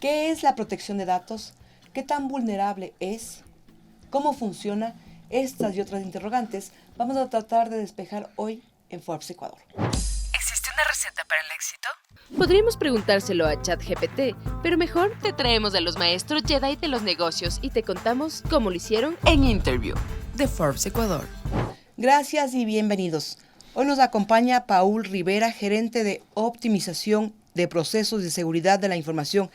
¿Qué es la protección de datos? ¿Qué tan vulnerable es? ¿Cómo funciona? Estas y otras interrogantes vamos a tratar de despejar hoy en Forbes Ecuador. ¿Existe una receta para el éxito? Podríamos preguntárselo a ChatGPT, pero mejor te traemos a los maestros Jedi de los negocios y te contamos cómo lo hicieron En Interview, de Forbes Ecuador. Gracias y bienvenidos. Hoy nos acompaña Paul Rivera, gerente de optimización de procesos de seguridad de la información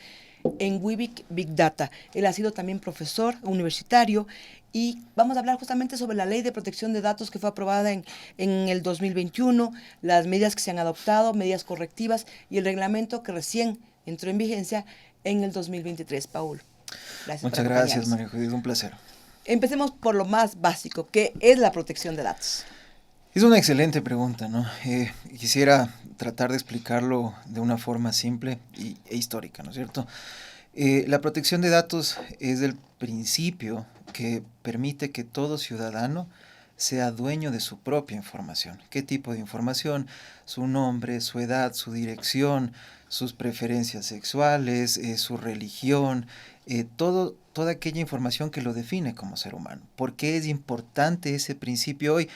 en Wibic Big Data. Él ha sido también profesor universitario y vamos a hablar justamente sobre la ley de protección de datos que fue aprobada en el 2021, las medidas que se han adoptado, medidas correctivas y el reglamento que recién entró en vigencia en el 2023. Paul, gracias por Muchas gracias, María Judith, un placer. Empecemos por lo más básico, ¿qué es la protección de datos? Es una excelente pregunta, ¿no? Quisiera tratar de explicarlo de una forma simple e histórica, ¿no es cierto? La protección de datos es el principio que permite que todo ciudadano sea dueño de su propia información. ¿Qué tipo de información? Su nombre, su edad, su dirección, sus preferencias sexuales, su religión, toda aquella información que lo define como ser humano. ¿Por qué es importante ese principio hoy?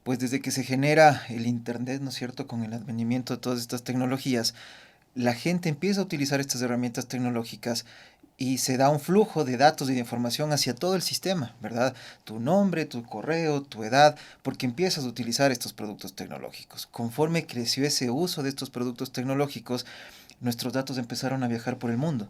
Pues desde que se genera el Internet, ¿no es cierto?, con el advenimiento de todas estas tecnologías, la gente empieza a utilizar estas herramientas tecnológicas y se da un flujo de datos y de información hacia todo el sistema, ¿verdad? Tu nombre, tu correo, tu edad, porque empiezas a utilizar estos productos tecnológicos. Conforme creció ese uso de estos productos tecnológicos, nuestros datos empezaron a viajar por el mundo,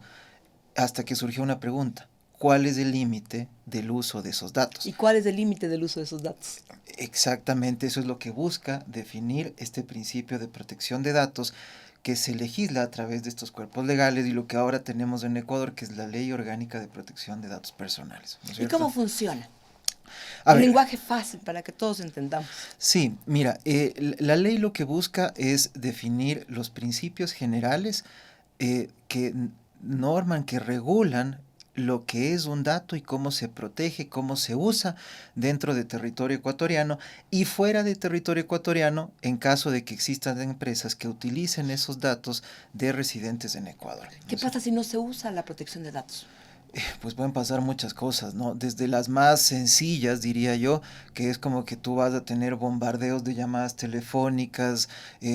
hasta que surgió una pregunta. ¿Cuál es el límite del uso de esos datos? ¿Y cuál es el límite del uso de esos datos? Exactamente, eso es lo que busca definir este principio de protección de datos que se legisla a través de estos cuerpos legales y lo que ahora tenemos en Ecuador, que es la Ley Orgánica de Protección de Datos Personales, ¿no es cierto? ¿Y cómo funciona? A Un ver, lenguaje fácil para que todos entendamos. sí, mira, la ley lo que busca es definir los principios generales que norman, que regulan lo que es un dato y cómo se protege, cómo se usa dentro de territorio ecuatoriano y fuera de territorio ecuatoriano en caso de que existan empresas que utilicen esos datos de residentes en Ecuador. ¿Qué pasa si no se usa la protección de datos? Pues pueden pasar muchas cosas, ¿no? Desde las más sencillas, diría yo, que es como que tú vas a tener bombardeos de llamadas telefónicas,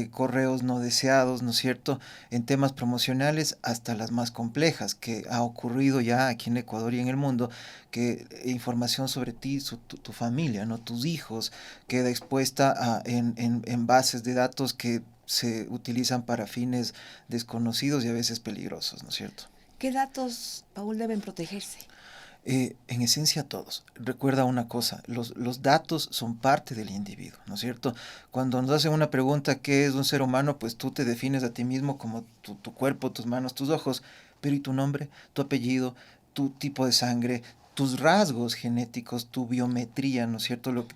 correos no deseados, ¿no es cierto? En temas promocionales hasta las más complejas, que ha ocurrido ya aquí en Ecuador y en el mundo, que información sobre ti, tu familia, ¿no? Tus hijos, queda expuesta en bases de datos que se utilizan para fines desconocidos y a veces peligrosos, ¿no es cierto? ¿Qué datos, Paul, deben protegerse? En esencia todos. Recuerda una cosa, los datos son parte del individuo, ¿no es cierto? Cuando nos hacen una pregunta, ¿qué es un ser humano? Pues tú te defines a ti mismo como tu cuerpo, tus manos, tus ojos, pero ¿y tu nombre, tu apellido, tu tipo de sangre, tus rasgos genéticos, tu biometría, ¿no es cierto?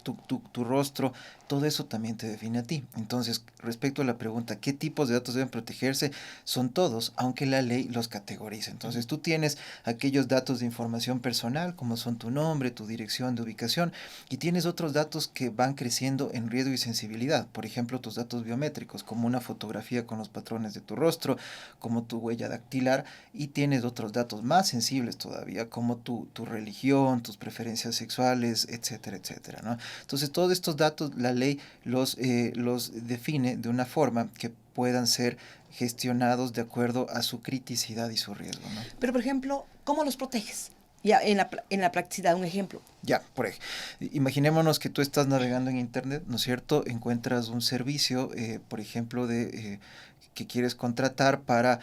Tu rostro, todo eso también te define a ti. Entonces, respecto a la pregunta, ¿qué tipos de datos deben protegerse? Son todos, aunque la ley los categoriza. Entonces, tú tienes aquellos datos de información personal, como son tu nombre, tu dirección de ubicación, y tienes otros datos que van creciendo en riesgo y sensibilidad. Por ejemplo, tus datos biométricos, como una fotografía con los patrones de tu rostro, como tu huella dactilar, y tienes otros datos más sensibles todavía, como tu religión, tus preferencias sexuales, etcétera, etcétera, ¿no? Entonces, todos estos datos, la ley los define de una forma que puedan ser gestionados de acuerdo a su criticidad y su riesgo, ¿no? Pero, por ejemplo, ¿cómo los proteges? Ya en la practicidad, un ejemplo. Ya, imaginémonos que tú estás navegando en internet, ¿no es cierto? Encuentras un servicio, por ejemplo, que quieres contratar para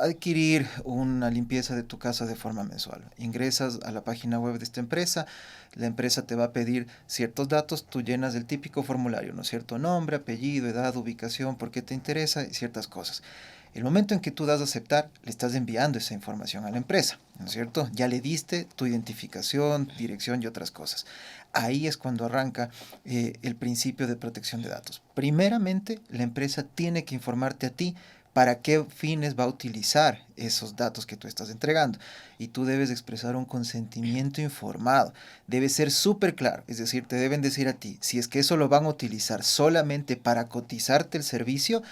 adquirir una limpieza de tu casa de forma mensual. Ingresas a la página web de esta empresa, la empresa te va a pedir ciertos datos, tú llenas el típico formulario, ¿no es cierto? Nombre, apellido, edad, ubicación, por qué te interesa y ciertas cosas. El momento en que tú das a aceptar, le estás enviando esa información a la empresa, ¿no es cierto? Ya le diste tu identificación, dirección y otras cosas. Ahí es cuando arranca el principio de protección de datos. Primeramente, la empresa tiene que informarte a ti para qué fines va a utilizar esos datos que tú estás entregando. Y tú debes expresar un consentimiento informado. Debe ser súper claro. Es decir, te deben decir a ti si es que eso lo van a utilizar solamente para cotizarte el servicio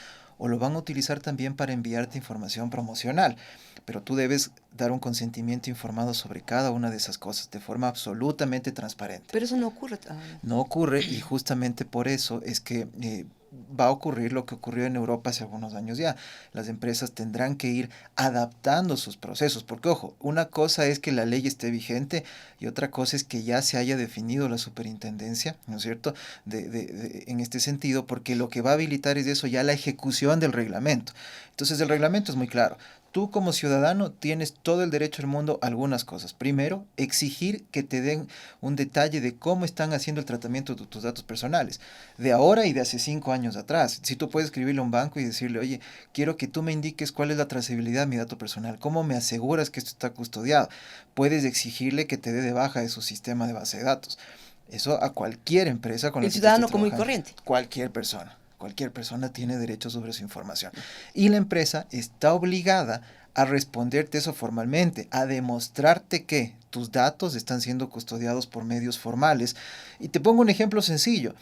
o lo van a utilizar también para enviarte información promocional. Pero tú debes dar un consentimiento informado sobre cada una de esas cosas de forma absolutamente transparente. Pero eso no ocurre. No ocurre, y justamente por eso es que va a ocurrir lo que ocurrió en Europa hace algunos años ya. Las empresas tendrán que ir adaptando sus procesos, porque ojo, una cosa es que la ley esté vigente y otra cosa es que ya se haya definido la superintendencia, ¿no es cierto?, en este sentido, porque lo que va a habilitar es eso, ya la ejecución del reglamento. Entonces el reglamento es muy claro. Tú como ciudadano tienes todo el derecho del mundo a algunas cosas. Primero, exigir que te den un detalle de cómo están haciendo el tratamiento de tus datos personales, de ahora y de hace 5 años atrás. Si tú puedes escribirle a un banco y decirle, oye, quiero que tú me indiques cuál es la trazabilidad de mi dato personal, cómo me aseguras que esto está custodiado. Puedes exigirle que te dé de baja de su sistema de base de datos. Eso a cualquier empresa con la El que ciudadano estés común y trabajando. corriente. Cualquier persona tiene derecho sobre su información. Y la empresa está obligada a responderte eso formalmente, a demostrarte que tus datos están siendo custodiados por medios formales. Y te pongo un ejemplo sencillo.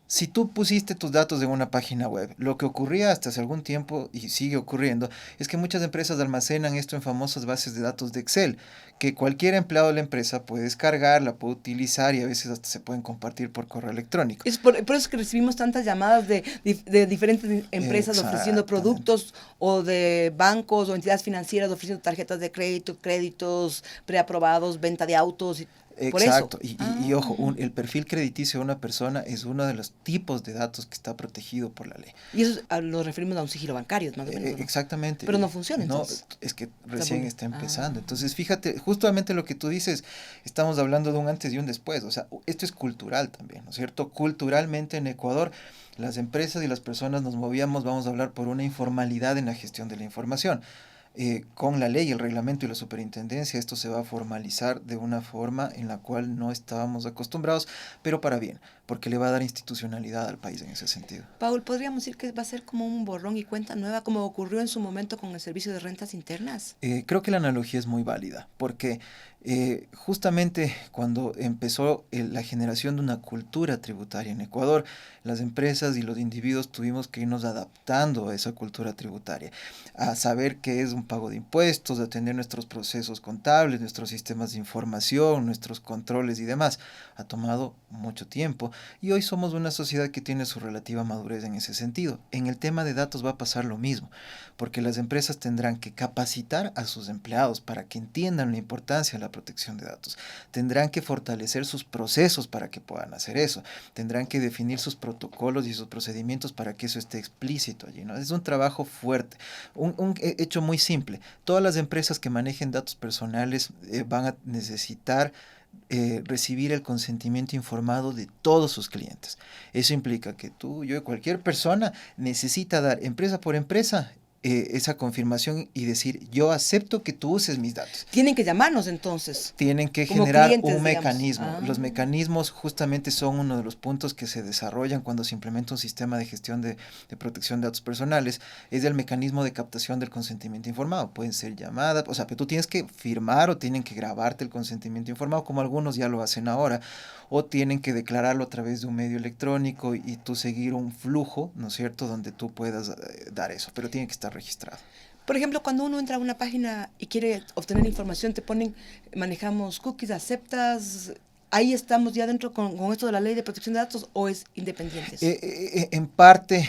Si tú pusiste tus datos en una página web, lo que ocurría hasta hace algún tiempo y sigue ocurriendo es que muchas empresas almacenan esto en famosas bases de datos de Excel, que cualquier empleado de la empresa puede descargar, la puede utilizar y a veces hasta se pueden compartir por correo electrónico. Es por eso que recibimos tantas llamadas de diferentes empresas ofreciendo productos o de bancos o entidades financieras ofreciendo tarjetas de crédito, créditos preaprobados, venta de autos. Por Exacto, eso. y ojo, el perfil crediticio de una persona es uno de los tipos de datos que está protegido por la ley. Y eso lo referimos a un sigilo bancario, más o menos, ¿no? Exactamente. Pero no funciona, entonces. No, es que recién está empezando. Ah. Entonces, fíjate, justamente lo que tú dices, estamos hablando de un antes y un después. O sea, esto es cultural también, ¿no es cierto? Culturalmente en Ecuador, las empresas y las personas nos movíamos, vamos a hablar, por una informalidad en la gestión de la información. Con la ley, el reglamento y la superintendencia, esto se va a formalizar de una forma en la cual no estábamos acostumbrados, pero para bien, porque le va a dar institucionalidad al país en ese sentido. Paul, ¿podríamos decir que va a ser como un borrón y cuenta nueva, como ocurrió en su momento con el Servicio de Rentas Internas? Creo que la analogía es muy válida, porque justamente cuando empezó la generación de una cultura tributaria en Ecuador, las empresas y los individuos tuvimos que irnos adaptando a esa cultura tributaria, a saber qué es un pago de impuestos, a tener nuestros procesos contables, nuestros sistemas de información, nuestros controles y demás. Ha tomado mucho tiempo y hoy somos una sociedad que tiene su relativa madurez en ese sentido. En el tema de datos va a pasar lo mismo, porque las empresas tendrán que capacitar a sus empleados para que entiendan la importancia de la protección de datos. Tendrán que fortalecer sus procesos para que puedan hacer eso. Tendrán que definir sus protocolos y sus procedimientos para que eso esté explícito allí, ¿no? Es un trabajo fuerte. Un hecho muy simple. Todas las empresas que manejen datos personales van a necesitar recibir el consentimiento informado de todos sus clientes. Eso implica que tú, yo, cualquier persona necesita dar empresa por empresa esa confirmación y decir, yo acepto que tú uses mis datos. Tienen que llamarnos entonces. Tienen que como generar clientes, un mecanismo. digamos. Los mecanismos justamente son uno de los puntos que se desarrollan cuando se implementa un sistema de gestión de protección de datos personales. Es el mecanismo de captación del consentimiento informado. Pueden ser llamadas, o sea, pero tú tienes que firmar o tienen que grabarte el consentimiento informado, como algunos ya lo hacen ahora, o tienen que declararlo a través de un medio electrónico y tú seguir un flujo, ¿no es cierto?, donde tú puedas dar eso, pero tiene que estar registrado. Por ejemplo, cuando uno entra a una página y quiere obtener información, te ponen, manejamos cookies, aceptas, ahí estamos ya dentro con esto de la ley de protección de datos, o es independientes. En parte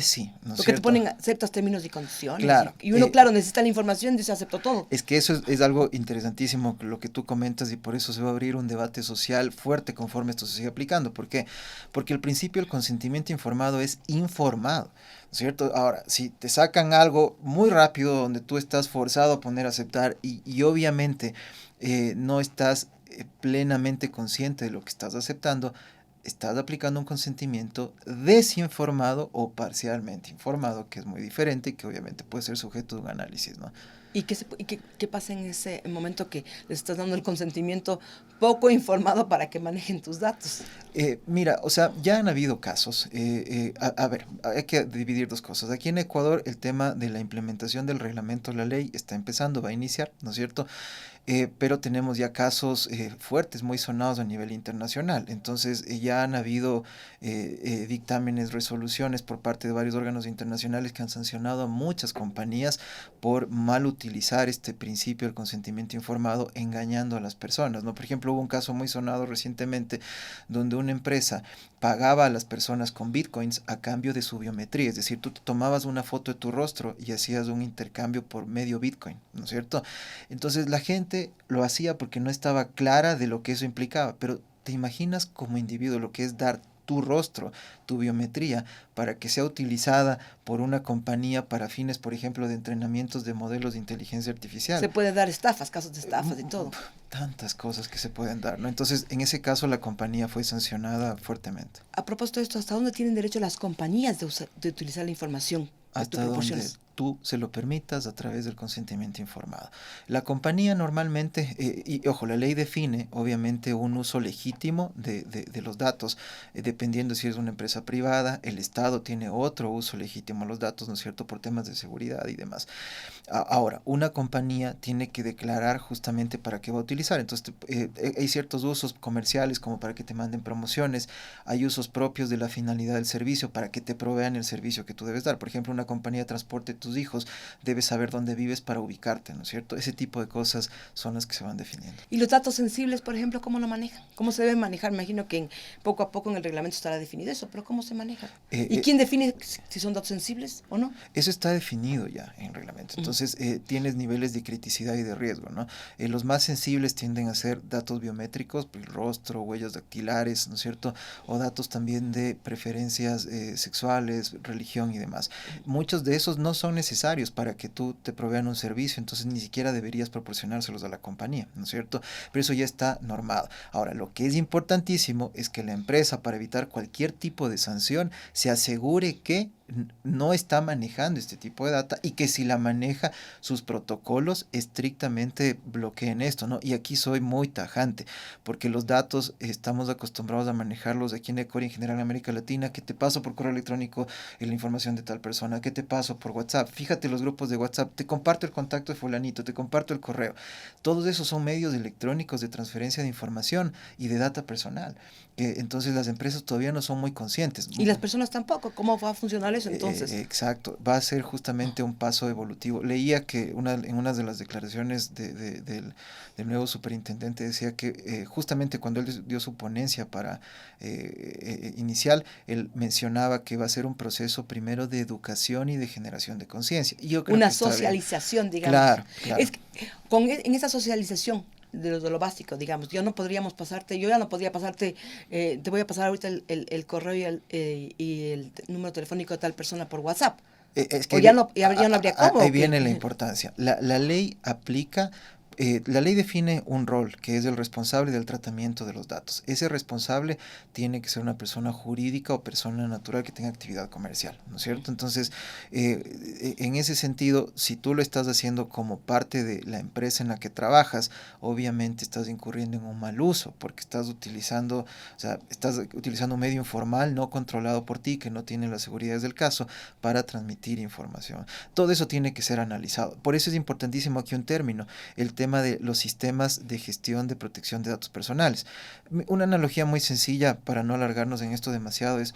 sí, ¿no es Porque cierto? te ponen aceptas términos y condiciones. Claro, Y uno, claro, necesita la información, dice acepto todo. Es que eso es algo interesantísimo lo que tú comentas y por eso se va a abrir un debate social fuerte conforme esto se siga aplicando. ¿Por qué? Porque al principio el consentimiento informado es informado, ¿no es cierto? Ahora, si te sacan algo muy rápido donde tú estás forzado a poner aceptar y obviamente no estás plenamente consciente de lo que estás aceptando, estás aplicando un consentimiento desinformado o parcialmente informado, que es muy diferente y que obviamente puede ser sujeto de un análisis, ¿no? ¿Y qué pasa en ese momento que les estás dando el consentimiento poco informado para que manejen tus datos? Mira, o sea, ya han habido casos. A ver, hay que dividir dos cosas. Aquí en Ecuador el tema de la implementación del reglamento de la ley está empezando, va a iniciar, ¿no es cierto? pero tenemos ya casos fuertes, muy sonados a nivel internacional. Entonces ya han habido dictámenes, resoluciones por parte de varios órganos internacionales que han sancionado a muchas compañías por mal utilizar este principio del consentimiento informado, engañando a las personas, ¿no? Por ejemplo, hubo un caso muy sonado recientemente donde una empresa pagaba a las personas con bitcoins a cambio de su biometría, es decir, tú tomabas una foto de tu rostro y hacías un intercambio por medio bitcoin, ¿no es cierto? Entonces la gente lo hacía porque no estaba clara de lo que eso implicaba, pero ¿te imaginas como individuo lo que es dar tu rostro, tu biometría, para que sea utilizada por una compañía para fines, por ejemplo, de entrenamientos de modelos de inteligencia artificial? Se puede dar estafas, casos de estafas y todo. Tantas cosas que se pueden dar, ¿no? Entonces, en ese caso, la compañía fue sancionada fuertemente. A propósito de esto, ¿hasta dónde tienen derecho las compañías de utilizar la información que tú Hasta donde proporcionas? tú se lo permitas a través del consentimiento informado. La compañía normalmente, y ojo, la ley define obviamente un uso legítimo de los datos, dependiendo si es una empresa privada, el Estado tiene otro uso legítimo a los datos, ¿no es cierto?, por temas de seguridad y demás. Ahora, una compañía tiene que declarar justamente para qué va a utilizar. Entonces, hay ciertos usos comerciales como para que te manden promociones, hay usos propios de la finalidad del servicio para que te provean el servicio que tú debes dar. Por ejemplo, una compañía de transporte tus hijos, debes saber dónde vives para ubicarte, ¿no es cierto? Ese tipo de cosas son las que se van definiendo. ¿Y los datos sensibles, por ejemplo, cómo lo manejan? ¿Cómo se deben manejar? Me imagino que poco a poco en el reglamento estará definido eso, pero ¿cómo se maneja? ¿Y quién define si son datos sensibles o no? Eso está definido ya en el reglamento. Entonces, tienes niveles de criticidad y de riesgo, ¿no? Los más sensibles tienden a ser datos biométricos, pues, rostro, huellas dactilares, ¿no es cierto? O datos también de preferencias sexuales, religión y demás. Muchos de esos no son necesarios para que tú te provean un servicio, entonces ni siquiera deberías proporcionárselos a la compañía, ¿no es cierto? Pero eso ya está normado. Ahora, lo que es importantísimo es que la empresa, para evitar cualquier tipo de sanción, se asegure que no está manejando este tipo de data y que si la maneja, sus protocolos estrictamente bloqueen esto, ¿no? Y aquí soy muy tajante, porque los datos estamos acostumbrados a manejarlos aquí en Ecuador y en general en América Latina, que te paso por correo electrónico la información de tal persona, que te paso por WhatsApp, fíjate los grupos de WhatsApp, te comparto el contacto de fulanito, te comparto el correo. Todos esos son medios electrónicos de transferencia de información y de data personal. Entonces las empresas todavía no son muy conscientes. Y las personas tampoco. ¿Cómo va a funcionar eso entonces? Exacto, va a ser justamente un paso evolutivo. Leía que en una de las declaraciones del nuevo superintendente decía que justamente cuando él dio su ponencia para inicial, él mencionaba que va a ser un proceso primero de educación y de generación de conciencia. Una socialización, digamos. Claro, claro. Es que en esa socialización de lo básico, digamos, yo ya no podría pasarte, te voy a pasar ahorita el correo y el número telefónico de tal persona por WhatsApp. Es que o ya no habría cómo. Ahí viene la importancia. La ley aplica. La ley define un rol que es el responsable del tratamiento de los datos. Ese responsable tiene que ser una persona jurídica o persona natural que tenga actividad comercial, ¿no es cierto? Entonces, en ese sentido, si tú lo estás haciendo como parte de la empresa en la que trabajas, obviamente estás incurriendo en un mal uso porque estás utilizando un medio informal no controlado por ti, que no tiene las seguridades del caso, para transmitir información. Todo eso tiene que ser analizado. Por eso es importantísimo aquí un término, el tema de los sistemas de gestión de protección de datos personales. Una analogía muy sencilla para no alargarnos en esto demasiado es,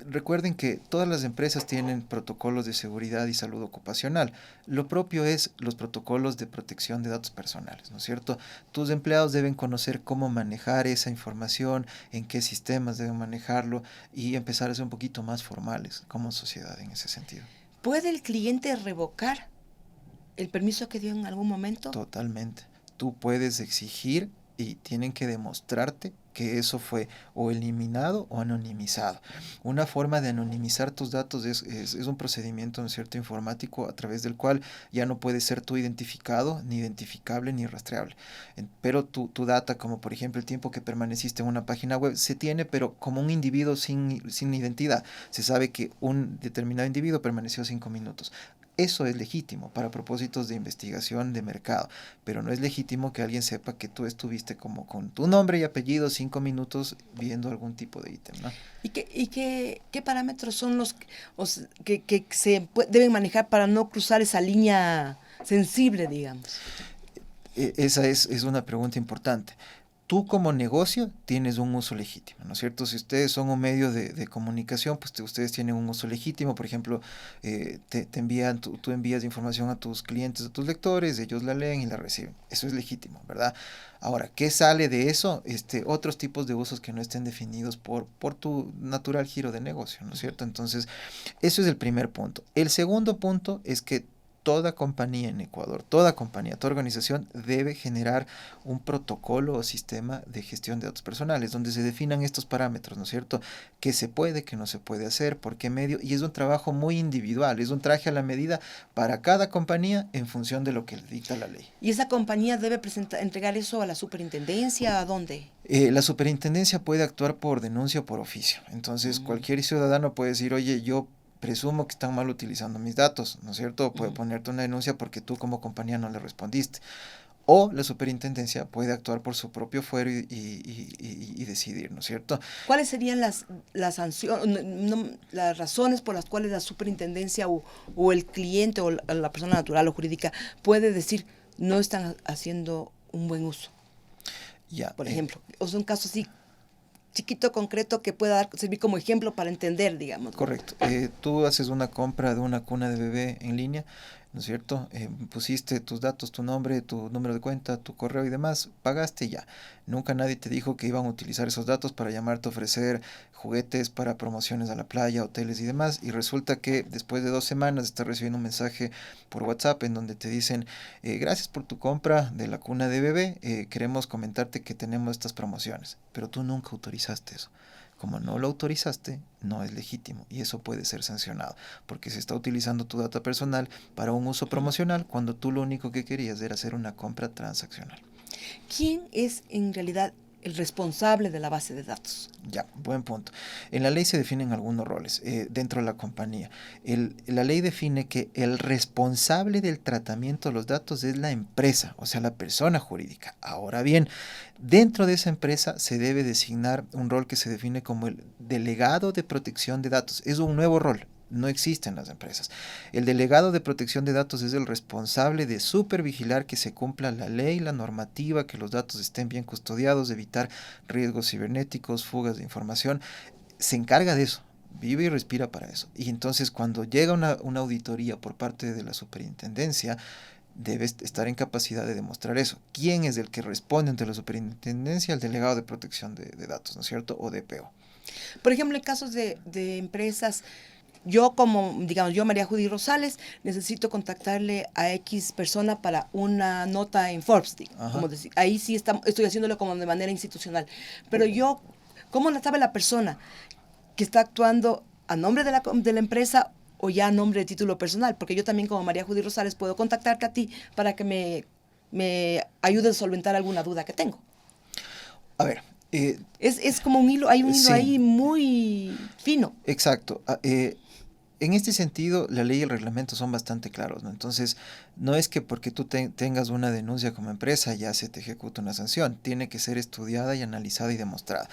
recuerden que todas las empresas tienen protocolos de seguridad y salud ocupacional. Lo propio es los protocolos de protección de datos personales, ¿no es cierto? Tus empleados deben conocer cómo manejar esa información, en qué sistemas deben manejarlo y empezar a ser un poquito más formales como sociedad en ese sentido. ¿Puede el cliente revocar el permiso que dio en algún momento? Totalmente. Tú puedes exigir y tienen que demostrarte que eso fue o eliminado o anonimizado. Una forma de anonimizar tus datos es un procedimiento, ¿no es cierto?, informático a través del cual ya no puedes ser tú identificado, ni identificable, ni rastreable. Pero tu data, como por ejemplo el tiempo que permaneciste en una página web, se tiene, pero como un individuo sin identidad. Se sabe que un determinado individuo permaneció 5 minutos. Eso es legítimo para propósitos de investigación de mercado, pero no es legítimo que alguien sepa que tú estuviste como con tu nombre y apellido 5 minutos viendo algún tipo de ítem, ¿no? ¿Y qué parámetros son los que se deben manejar para no cruzar esa línea sensible, digamos? Esa es una pregunta importante. Tú como negocio tienes un uso legítimo, ¿no es cierto? Si ustedes son un medio de comunicación, pues ustedes tienen un uso legítimo. Por ejemplo, te envían, tú envías información a tus clientes, a tus lectores, ellos la leen y la reciben. Eso es legítimo, ¿verdad? Ahora, ¿qué sale de eso? Otros tipos de usos que no estén definidos por tu natural giro de negocio, ¿no es cierto? Entonces, eso es el primer punto. El segundo punto es que toda compañía en Ecuador, toda compañía, toda organización debe generar un protocolo o sistema de gestión de datos personales donde se definan estos parámetros, ¿no es cierto? ¿Qué se puede, qué no se puede hacer, por qué medio? Y es un trabajo muy individual, es un traje a la medida para cada compañía en función de lo que le dicta la ley. ¿Y esa compañía debe entregar eso a la superintendencia? ¿A dónde? La superintendencia puede actuar por denuncia o por oficio. Entonces, cualquier ciudadano puede decir, oye, yo presumo que están mal utilizando mis datos, ¿no es cierto? Puede ponerte una denuncia porque tú como compañía no le respondiste. O la superintendencia puede actuar por su propio fuero y decidir, ¿no es cierto? ¿Cuáles serían las sanciones, las razones por las cuales la superintendencia o el cliente o la persona natural o jurídica puede decir no están haciendo un buen uso? Ya, por ejemplo, o sea, un caso así chiquito, concreto, que pueda servir como ejemplo para entender, digamos. Correcto. Tú haces una compra de una cuna de bebé en línea, ¿no es cierto? Pusiste tus datos, tu nombre, tu número de cuenta, tu correo y demás, pagaste ya. Nunca nadie te dijo que iban a utilizar esos datos para llamarte a ofrecer juguetes para promociones a la playa, hoteles y demás. Y resulta que después de 2 semanas estás recibiendo un mensaje por WhatsApp en donde te dicen, gracias por tu compra de la cuna de bebé, queremos comentarte que tenemos estas promociones. Pero tú nunca autorizaste eso. Como no lo autorizaste, no es legítimo y eso puede ser sancionado porque se está utilizando tu data personal para un uso promocional cuando tú lo único que querías era hacer una compra transaccional. ¿Quién es en realidad el responsable de la base de datos? Ya, buen punto. En la ley se definen algunos roles dentro de la compañía. La ley define que el responsable del tratamiento de los datos es la empresa, o sea, la persona jurídica. Ahora bien, dentro de esa empresa se debe designar un rol que se define como el delegado de protección de datos. Es un nuevo rol. No existe en las empresas. El delegado de protección de datos es el responsable de supervigilar que se cumpla la ley, la normativa, que los datos estén bien custodiados, evitar riesgos cibernéticos, fugas de información. Se encarga de eso, vive y respira para eso. Y entonces cuando llega una auditoría por parte de la superintendencia, debe estar en capacidad de demostrar eso. ¿Quién es el que responde ante la superintendencia? El delegado de protección de datos, ¿no es cierto? O DPO. Por ejemplo, en casos de empresas, yo como, digamos, yo María Judy Rosales, necesito contactarle a X persona para una nota en Forbes, como decir, ahí sí estoy haciéndolo como de manera institucional. Pero yo, ¿cómo la sabe la persona que está actuando a nombre de la empresa o ya a nombre de título personal? Porque yo también como María Judy Rosales puedo contactarte a ti para que me ayudes a solventar alguna duda que tengo. A ver. Es como un hilo, hay un hilo ahí muy fino. Exacto. En este sentido, la ley y el reglamento son bastante claros, ¿no? Entonces, no es que porque tú tengas una denuncia como empresa ya se te ejecuta una sanción. Tiene que ser estudiada y analizada y demostrada.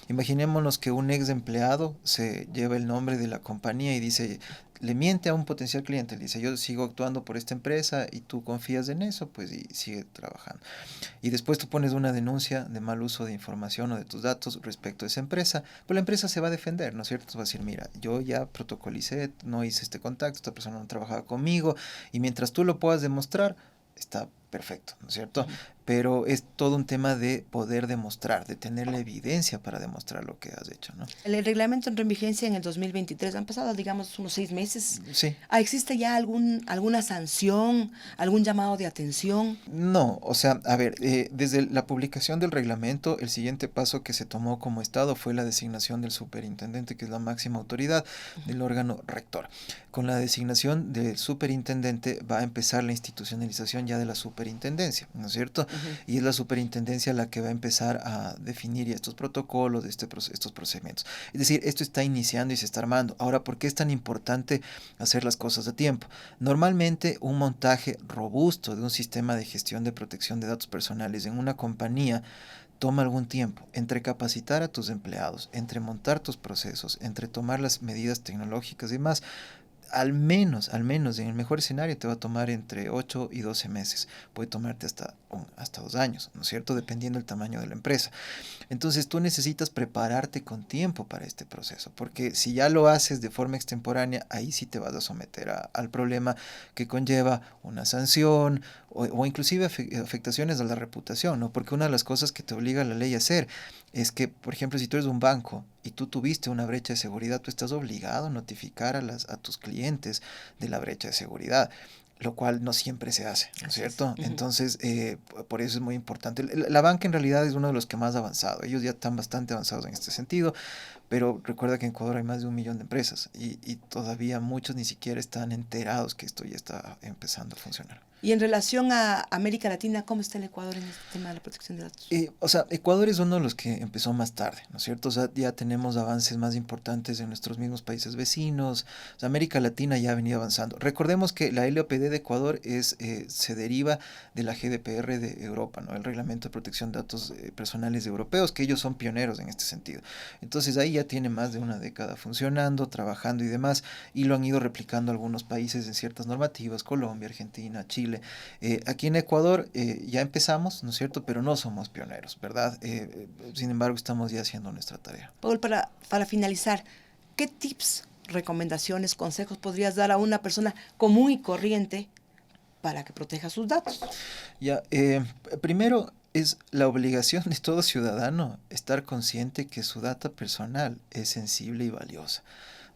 Imaginémonos que un ex empleado se lleva el nombre de la compañía y dice, le miente a un potencial cliente, le dice, yo sigo actuando por esta empresa y tú confías en eso, pues y sigue trabajando. Y después tú pones una denuncia de mal uso de información o de tus datos respecto a esa empresa, pues la empresa se va a defender, ¿no es cierto? Va a decir, mira, yo ya protocolicé, no hice este contacto, esta persona no trabajaba conmigo, y mientras tú lo puedas demostrar, está perfecto, ¿no es cierto? Pero es todo un tema de poder demostrar, de tener la evidencia para demostrar lo que has hecho, ¿no? El reglamento entró en vigencia en el 2023, han pasado, digamos, unos 6 meses. Sí. ¿Existe ya alguna sanción, algún llamado de atención? No, o sea, a ver, desde la publicación del reglamento, el siguiente paso que se tomó como Estado fue la designación del superintendente, que es la máxima autoridad del órgano rector. Con la designación del superintendente va a empezar la institucionalización ya de la superintendencia, ¿no es cierto? Y es la superintendencia la que va a empezar a definir ya estos protocolos, estos procedimientos. Es decir, esto está iniciando y se está armando. Ahora, ¿por qué es tan importante hacer las cosas a tiempo? Normalmente un montaje robusto de un sistema de gestión de protección de datos personales en una compañía toma algún tiempo, entre capacitar a tus empleados, entre montar tus procesos, entre tomar las medidas tecnológicas y demás. al menos, en el mejor escenario, te va a tomar entre 8 y 12 meses. Puede tomarte hasta 2 años, ¿no es cierto? Dependiendo del tamaño de la empresa. Entonces tú necesitas prepararte con tiempo para este proceso, porque si ya lo haces de forma extemporánea, ahí sí te vas a someter al problema que conlleva una sanción o inclusive afectaciones a la reputación, ¿no? Porque una de las cosas que te obliga la ley a hacer es que, por ejemplo, si tú eres un banco y tú tuviste una brecha de seguridad, tú estás obligado a notificar a tus clientes de la brecha de seguridad, lo cual no siempre se hace, ¿no es cierto? Entonces, por eso es muy importante. La banca en realidad es uno de los que más ha avanzado. Ellos ya están bastante avanzados en este sentido, pero recuerda que en Ecuador hay más de 1 millón de empresas y todavía muchos ni siquiera están enterados que esto ya está empezando a funcionar. Y en relación a América Latina, ¿cómo está el Ecuador en este tema de la protección de datos? O sea, Ecuador es uno de los que empezó más tarde, ¿no es cierto? O sea, ya tenemos avances más importantes en nuestros mismos países vecinos. O sea, América Latina ya ha venido avanzando. Recordemos que la LOPD de Ecuador se deriva de la GDPR de Europa, ¿no? El Reglamento de Protección de Datos Personales Europeos, que ellos son pioneros en este sentido. Entonces ahí ya tiene más de una década funcionando, trabajando y demás, y lo han ido replicando algunos países en ciertas normativas, Colombia, Argentina, Chile. Aquí en Ecuador ya empezamos, ¿no es cierto? Pero no somos pioneros, ¿verdad? Sin embargo, estamos ya haciendo nuestra tarea. Paul, para finalizar, ¿qué tips, recomendaciones, consejos podrías dar a una persona común y corriente para que proteja sus datos? Ya, primero es la obligación de todo ciudadano estar consciente que su data personal es sensible y valiosa,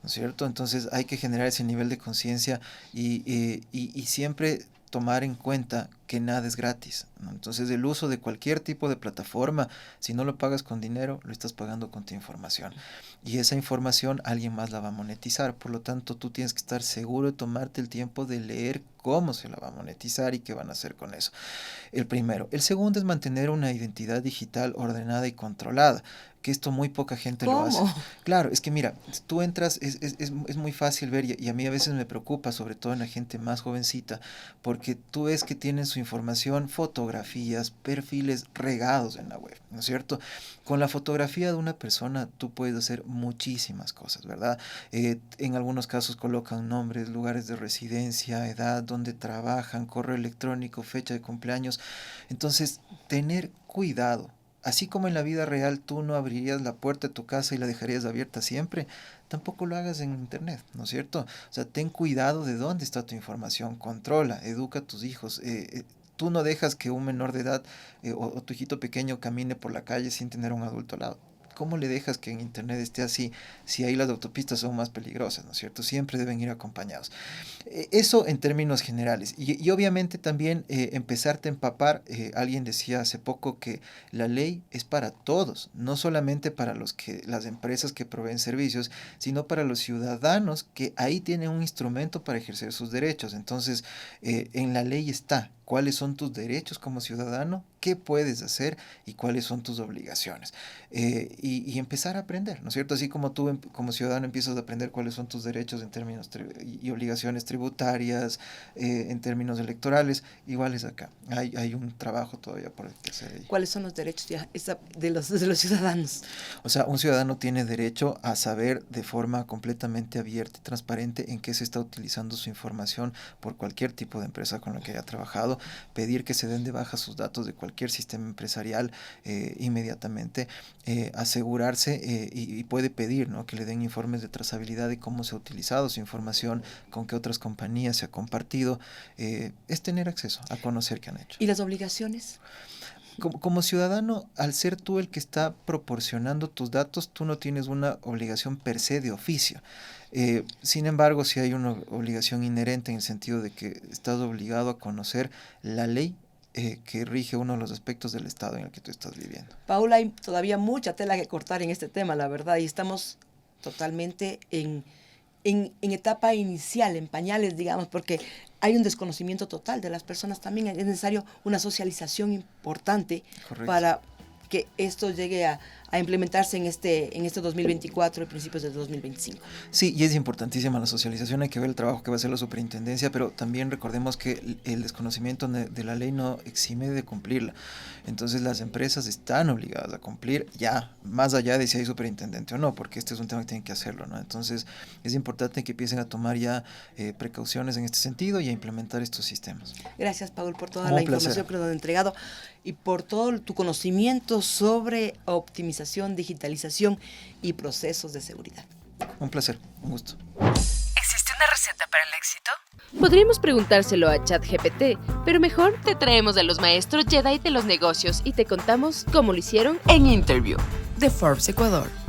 ¿no es cierto? Entonces hay que generar ese nivel de conciencia y siempre tomar en cuenta que nada es gratis, ¿no? Entonces el uso de cualquier tipo de plataforma, si no lo pagas con dinero, lo estás pagando con tu información. Y esa información alguien más la va a monetizar. Por lo tanto, tú tienes que estar seguro de tomarte el tiempo de leer cómo se la va a monetizar y qué van a hacer con eso. El primero. El segundo es mantener una identidad digital ordenada y controlada, que esto muy poca gente lo hace. Claro, es que mira, tú entras, es muy fácil ver y a mí a veces me preocupa, sobre todo en la gente más jovencita, porque tú ves que tienen su información, fotografías, perfiles regados en la web, ¿no es cierto? Con la fotografía de una persona tú puedes hacer muchísimas cosas, ¿verdad? En algunos casos colocan nombres, lugares de residencia, edad, donde trabajan, correo electrónico, fecha de cumpleaños. Entonces, tener cuidado. Así como en la vida real tú no abrirías la puerta de tu casa y la dejarías abierta siempre, tampoco lo hagas en internet, ¿no es cierto? O sea, ten cuidado de dónde está tu información, controla, educa a tus hijos. Tú no dejas que un menor de edad o tu hijito pequeño camine por la calle sin tener un adulto al lado. ¿Cómo le dejas que en internet esté así si ahí las autopistas son más peligrosas, ¿no es cierto? Siempre deben ir acompañados. Eso en términos generales. Y obviamente también empezarte a empapar. Alguien decía hace poco que la ley es para todos, no solamente para las empresas que proveen servicios, sino para los ciudadanos que ahí tienen un instrumento para ejercer sus derechos. Entonces, en la ley está cuáles son tus derechos como ciudadano, qué puedes hacer y cuáles son tus obligaciones. Y empezar a aprender, ¿no es cierto? Así como tú como ciudadano empiezas a aprender cuáles son tus derechos en términos y obligaciones tributarias, en términos electorales, igual es acá. Hay un trabajo todavía por el que hacer ahí. ¿Cuáles son los derechos de los ciudadanos? O sea, un ciudadano tiene derecho a saber de forma completamente abierta y transparente en qué se está utilizando su información por cualquier tipo de empresa con la que haya trabajado, pedir que se den de baja sus datos de cualquier sistema empresarial inmediatamente, asegurarse y puede pedir, ¿no?, que le den informes de trazabilidad de cómo se ha utilizado su información, con qué otras compañías se ha compartido, es tener acceso a conocer qué han hecho. ¿Y las obligaciones? Como ciudadano, al ser tú el que está proporcionando tus datos, tú no tienes una obligación per se de oficio. Sin embargo, sí hay una obligación inherente en el sentido de que estás obligado a conocer la ley que rige uno de los aspectos del Estado en el que tú estás viviendo. Paula, hay todavía mucha tela que cortar en este tema, la verdad, y estamos totalmente en etapa inicial, en pañales, digamos, porque hay un desconocimiento total de las personas también. Es necesario una socialización importante. Correcto. Para que esto llegue a a implementarse en este 2024 y principios del 2025. Sí, y es importantísima la socialización, hay que ver el trabajo que va a hacer la superintendencia, pero también recordemos que el desconocimiento de la ley no exime de cumplirla. Entonces las empresas están obligadas a cumplir ya, más allá de si hay superintendente o no, porque este es un tema que tienen que hacerlo, ¿no? Entonces es importante que empiecen a tomar ya precauciones en este sentido y a implementar estos sistemas. Gracias, Paul, por toda Un la placer. información que nos has entregado y por todo tu conocimiento sobre optimización, digitalización y procesos de seguridad. Un placer, un gusto. ¿Existe una receta para el éxito? Podríamos preguntárselo a ChatGPT, pero mejor te traemos a los maestros Jedi de los negocios y te contamos cómo lo hicieron. En Interview de Forbes Ecuador.